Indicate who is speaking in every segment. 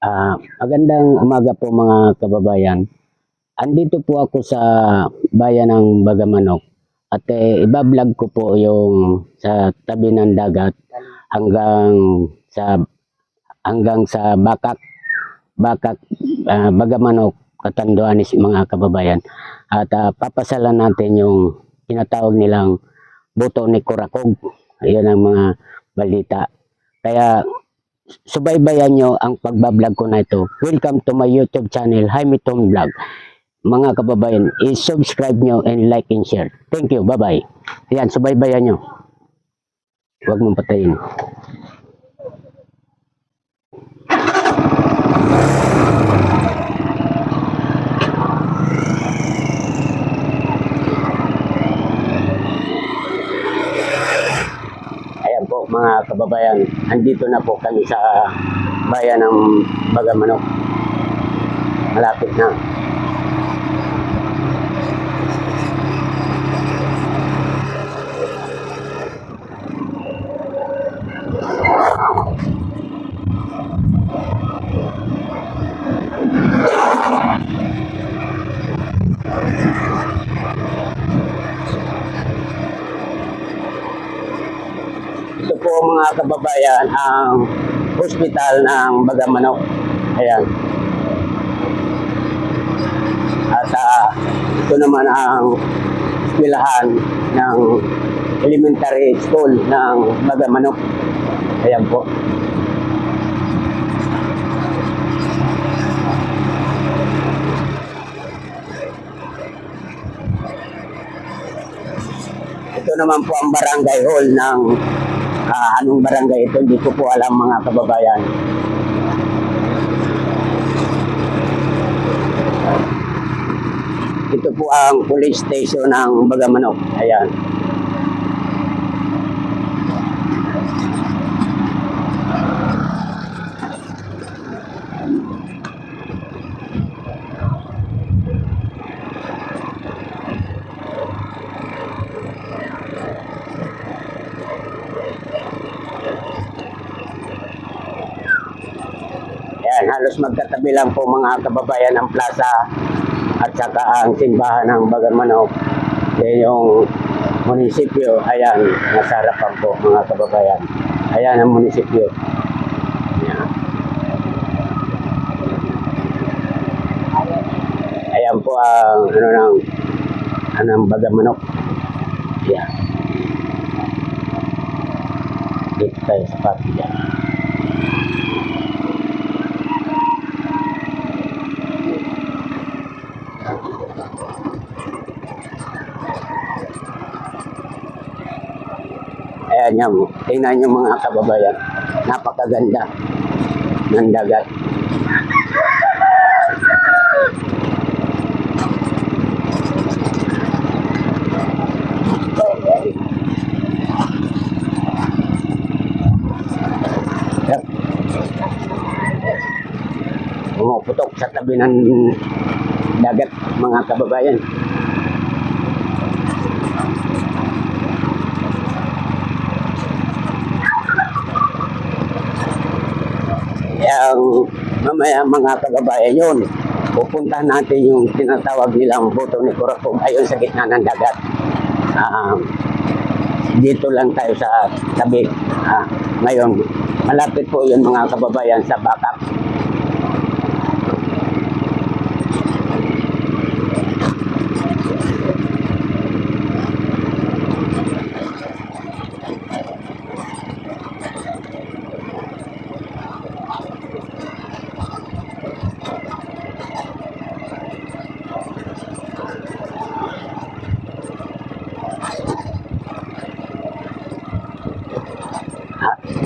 Speaker 1: Magandang umaga po mga kababayan. Andito po ako sa bayan ng Bagamanok at ibablog ko po yung sa tabi ng dagat hanggang sa Bakak Bagamanok, Catanduanes mga kababayan. At papasalan natin yung tinatawag nilang buto ni Kurakog. Ayan ang mga balita. Kaya subaybayan nyo ang pagbablog ko na ito. Welcome to my YouTube channel, Jaime Tom Vlog. Mga kababayan, i-subscribe nyo and like and share. Thank you, bye-bye. Yan, subaybayan nyo. Huwag mong patayin. Ayan po mga kababayan, andito na po kami sa bayan ng Bagamanok. Malapit na. Ito po mga kababayan ang hospital ng Bagamanok. Ayan. At ito naman ang eskwelahan ng elementary school ng Bagamanok. Ayan po. Ito naman po ang barangay hall ng anong barangay ito, hindi ko po alam mga kababayan. Ito po ang police station ng Bagamanok. Ayan. Ayan, halos magkatabi lang po mga kababayan ang plaza at saka ang simbahan ng Bagamanok. Yan yung munisipyo. Ayan, nasa harapan po mga kababayan. Ayan ang munisipyo. Ayan. Ayan po ang anong Bagamanok. Ayan. Dito tayo sa pati dyan. Ayan yan, tingnan nyo mga kababayan, napakaganda ng dagat. Pumuputok sa tabi ng dagat mga kababayan. Yang mamaya mga kababayan yun, pupuntahan natin yung tinatawag nilang buto ni Kurakog ayon sa gitna ng dagat. Dito lang tayo sa tabi. Ngayon, malapit po yun mga kababayan sa Bakak.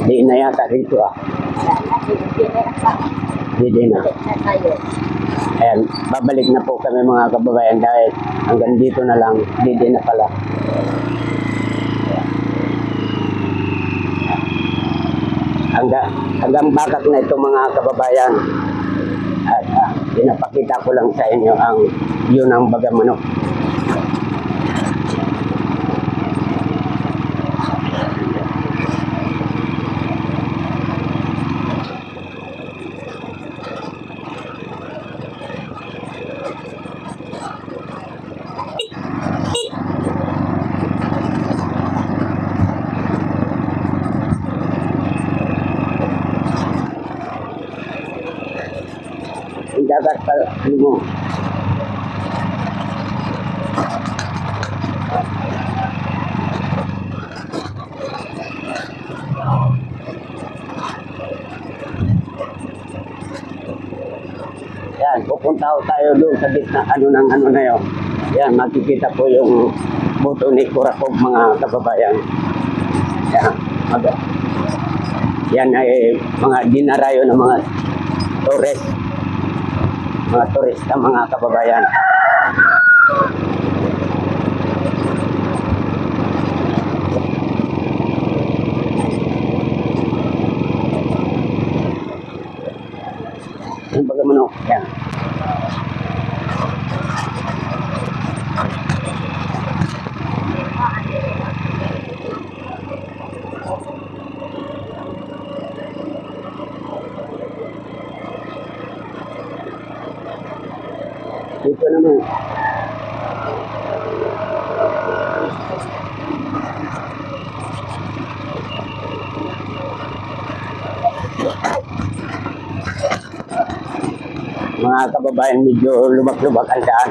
Speaker 1: Di na yata dito Di na. Ayan, babalik na po kami mga kababayan dahil hanggang dito na lang, di na pala. Hanggang Bakak na ito mga kababayan. At pinapakita ko lang sa inyo ang view ng Bagamanok. dagat pa mo. Yan, pupunta ho tayo doon sa gitna ano na yun. Yan, makikita po yung buto ni Kurakog, mga kababayan. Yan, yan ay mga dinarayo ng mga turista, mga kababayan. Yung baga manok, yan. Dito naman. Mga kababayan, medyo lubak-lubak ang daan.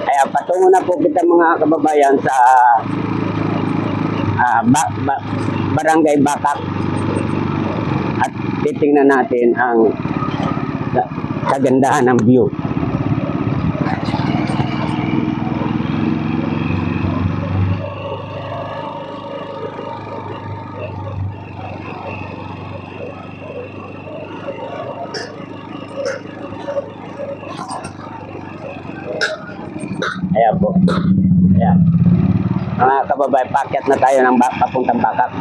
Speaker 1: Kaya patungo na po kita mga kababayan sa Barangay Bakak at titingnan natin ang kagandahan ng view. Ayan po. Ayan. Mga kababayan, pakyat na tayo ng papuntang Bakak.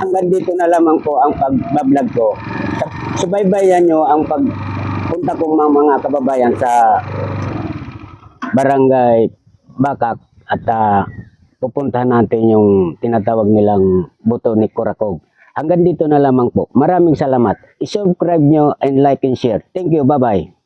Speaker 1: Hanggang dito na lamang po ang pag-vlog ko. Subaybayan nyo ang pagpunta kong mga kababayan sa Barangay Bakak at pupuntahan natin yung tinatawag nilang buto ni Kurakog. Hanggang dito na lamang po. Maraming salamat. I-subscribe nyo and like and share. Thank you. Bye-bye.